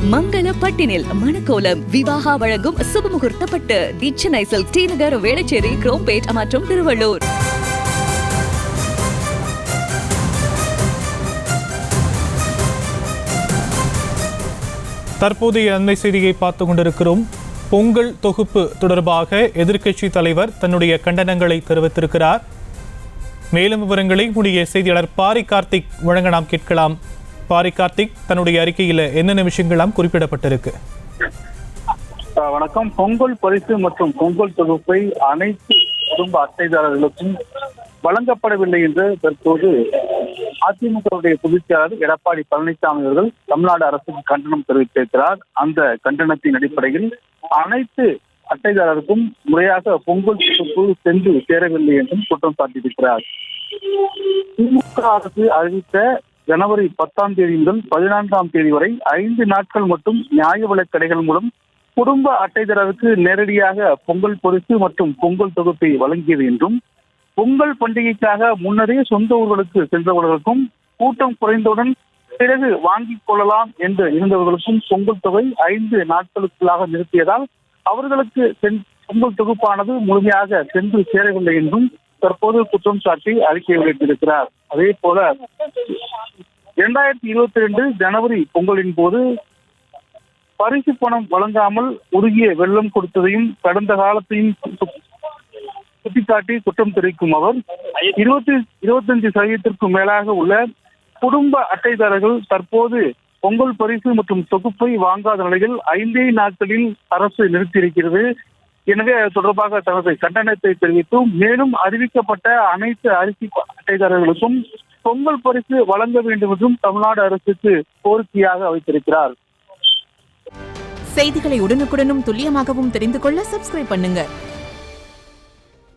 மங்கள பட்டினில் மணக்கோலம் விவாகா வழங்கும் சுபமுகூர்த்த பட்டு தி Chennai silk D நகர் வேளச்சேரி குரோம்பேட் மற்றும் திருவள்ளூர். தற்போதைய அண்மை செய்தியை பார்த்துக் கொண்டிருக்கிறோம். பொங்கல் தொகுப்பு தொடர்பாக எதிர்க்கட்சி தலைவர் தன்னுடைய கண்டனங்களை தெரிவித்திருக்கிறார். மேலும் விவரங்களை உடைய செய்தியாளர் பாரி கார்த்திக் வழங்க நாம் கேட்கலாம். பாரி கார்த்திக், தன்னுடைய அறிக்கையில் என்னென்ன விஷயங்களாம் குறிப்பிடப்பட்டிருக்கு? வணக்கம். பொங்கல் பரிசு மற்றும் பொங்கல் தொகுப்பை அனைத்து குடும்ப அட்டைதாரர்களுக்கும் வழங்கப்படவில்லை என்று தற்போது அதிமுகவுடைய பொதுச்செயலாளர் எடப்பாடி பழனிசாமி அவர்கள் தமிழ்நாடு அரசுக்கு கண்டனம் தெரிவித்திருக்கிறார். அந்த கண்டனத்தின் அடிப்படையில் அனைத்து அட்டைதாரருக்கும் முறையாக பொங்கல் தொகுப்பு சென்று சேரவில்லை என்றும் குற்றம் சாட்டியிருக்கிறார். திமுக அரசு அறிவித்த ஜனவரி 10ஆம் தேதி முதல் 14ஆம் தேதி வரை 5 நாட்கள் மட்டும் நியாய விலைக் கடைகள் மூலம் குடும்ப அட்டைதாரருக்கு நேரடியாக பொங்கல் பரிசு மற்றும் பொங்கல் தொகுப்பை வழங்கியது என்றும், பொங்கல் பண்டிகைக்காக முன்னரே சொந்த ஊர்களுக்கு சென்றவர்களுக்கும் கூட்டம் குறைந்தவுடன் பிறகு வாங்கிக் கொள்ளலாம் என்று இருந்தவர்களுக்கும் பொங்கல் தொகை 5 நாட்களுக்குள்ளாக நிறுத்தியதால் அவர்களுக்கு பொங்கல் தொகுப்பானது முழுமையாக சென்று சேரவில்லை என்றும் தற்போது குற்றம் சாட்டி அறிக்கை வெளியிட்டிருக்கிறார். அதே போல 2022 ஜனவரி பொங்கலின் போது பரிசு பணம் வழங்காமல் உருகிய வெள்ளம் கொடுத்ததையும் கடந்த காலத்தையும் சுட்டிக்காட்டி குற்றம் தெரிவிக்கும் அவர் 25% மேலாக உள்ள குடும்ப அட்டைதாரர்கள் தற்போது பொங்கல் பரிசு மற்றும் தொகுப்பை வாங்காத நிலையில் 5 நாட்களில் அரசு நிறுத்தியிருக்கிறது. எனவே அது தொடர்பாக தனது கண்டனத்தை தெரிவித்தும், மேலும் அறிவிக்கப்பட்ட அனைத்து அரிசி அட்டைதாரர்களுக்கும் பொங்கல் பரிசு வழங்க வேண்டும் என்றும் தமிழ்நாடு அரசுக்கு கோரிக்கையாக வைத்திருக்கிறார். செய்திகளை உடனுக்குடனும் துல்லியமாகவும் தெரிந்து கொள்ள சப்ஸ்கிரைப் பண்ணுங்க.